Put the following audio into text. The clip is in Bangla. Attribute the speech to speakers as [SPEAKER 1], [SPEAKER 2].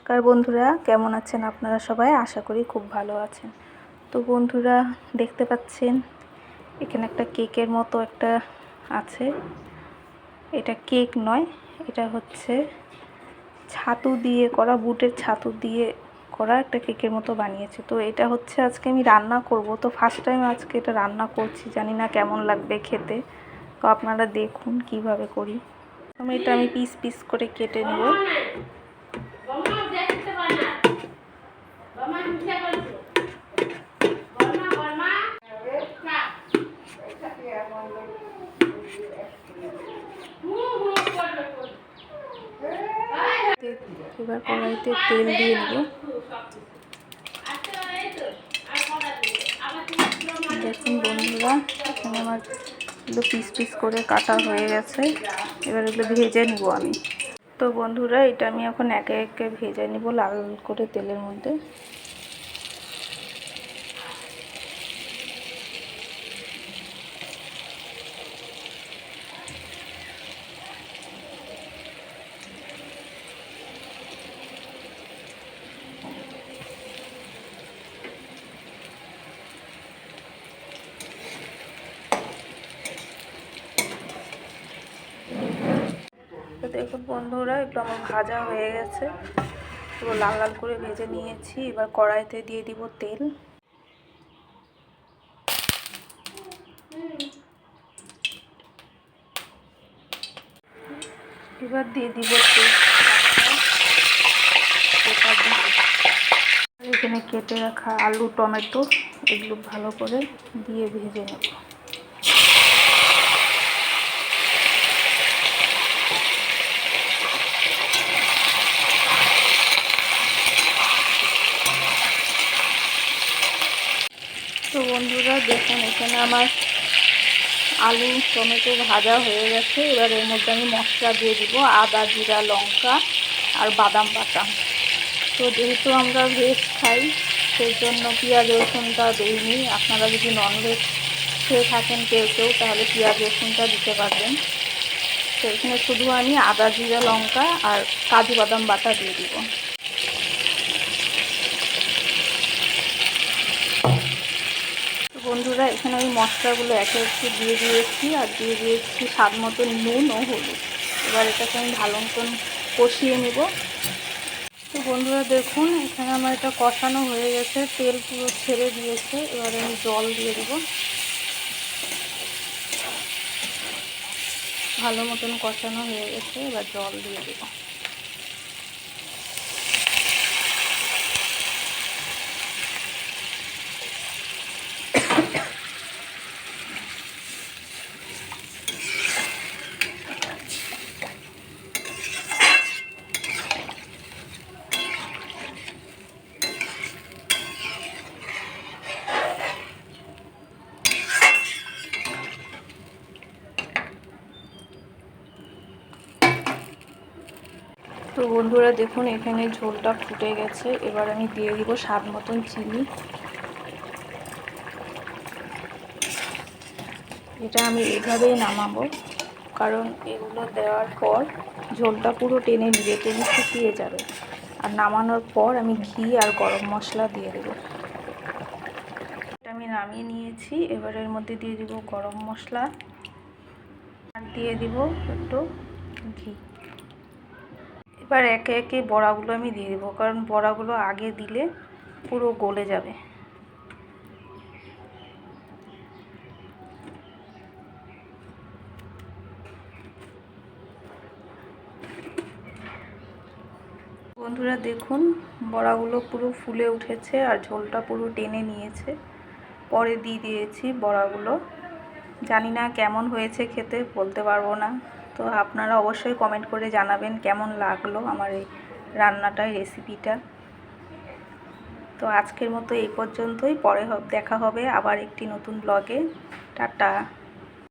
[SPEAKER 1] নমস্কার বন্ধুরা, কেমন আছেন আপনারা সবাই? আশা করি খুব ভালো আছেন। তো বন্ধুরা, দেখতে পাচ্ছেন এখানে একটা কেকের মতো একটা আছে। এটা কেক নয়, এটা হচ্ছে ছাতু দিয়ে করা, বুটের ছাতু দিয়ে করা একটা কেকের মতো বানিয়েছে। তো এটা হচ্ছে আজকে আমি রান্না করব। তো ফার্স্ট টাইম আজকে এটা রান্না করছি, জানি না কেমন লাগবে খেতে। তো আপনারা দেখুন কিভাবে করি। আমি পিস পিস করে কেটে নেব। এবার কড়াইতে তেল দিয়ে নেব। দেখুন বন্ধুরা, এখানে আমার এগুলো পিস পিস করে কাটা হয়ে গেছে। এবার এগুলো ভেজে নিব আমি। তো বন্ধুরা, এটা আমি এখন একে একে ভেজে নিব লাল করে তেলের মধ্যে। তো দেখুন বন্ধুরা, একটু আমার ভাজা হয়ে গেছে, পুরো লাল লাল করে ভেজে নিয়েছি। এবার কড়াইতে দিয়ে দিব তেল। এবার দিয়ে দিব এখানে কেটে রাখা আলু, টমেটো এগুলো ভালো করে দিয়ে ভেজে নেব। তো বন্ধুরা দেখুন, এখানে আমার আলু টমেটো ভাজা হয়ে গেছে। এবার এর মধ্যে আমি মশলা দিয়ে দিব, আদা, জিরা, লঙ্কা আর বাদাম বাটা। তো যেহেতু আমরা ভেজ খাই, সেই জন্য পেঁয়াজ রসুনটা দিইনি। আপনারা যদি ননভেজ খেয়ে থাকেন কেউ কেউ, তাহলে পেঁয়াজ রসুনটা দিতে পারবেন। তো এখানে শুধু আমি আদা, জিরা, লঙ্কা আর কাজু বাদাম বাটা দিয়ে দিব। বন্ধুরা, এখানে আমি মশলাগুলো একে একে দিয়ে দিয়েছি, আর দিয়ে দিয়েছি স্বাদ মতো নুন ও হলুদ। এবার এটাকে আমি ভালো মতন কষিয়ে নেব। তো বন্ধুরা দেখুন, এখানে আমার এটা কষানো হয়ে গেছে, তেল পুরো ছেড়ে দিয়েছে। এবারে আমি জল দিয়ে দেব। ভালো মতন কষানো হয়ে গেছে, এবার জল দিয়ে দেব। তো বন্ধুরা দেখুন, এখানে ঝোলটা ফুটে গেছে। এবার আমি দিয়ে দিব স্বাদ মতন চিনি। এটা আমি এইভাবেই নামাবো, কারণ এগুলো দেওয়ার পর ঝোলটা পুরো টেনে নিবে, টেনে শুকিয়ে যাবে। আর নামানোর পর আমি ঘি আর গরম মশলা দিয়ে দেব। এটা আমি নামিয়ে নিয়েছি। এবার এর মধ্যে দিয়ে দিব গরম মশলা আর দিয়ে দিব একটু ঘি। এবার একে একে বড়াগুলো আমি দিয়ে দেবো, কারণ বড়াগুলো আগে দিলে পুরো গলে যাবে। বন্ধুরা দেখুন, বড়াগুলো পুরো ফুলে উঠেছে আর ঝোলটা পুরো টেনে নিয়েছে। পরে দিয়ে দিয়েছি বড়াগুলো। জানি না কেমন হয়েছে খেতে, বলতে পারবো না। তো আপনারা অবশ্যই কমেন্ট করে জানাবেন কেমন লাগলো আমার এই রান্নাটা, রেসিপিটা। তো আজকের মতো এই পর্যন্তই। পরে দেখা হবে আবার একটি নতুন ব্লগে। টাটা।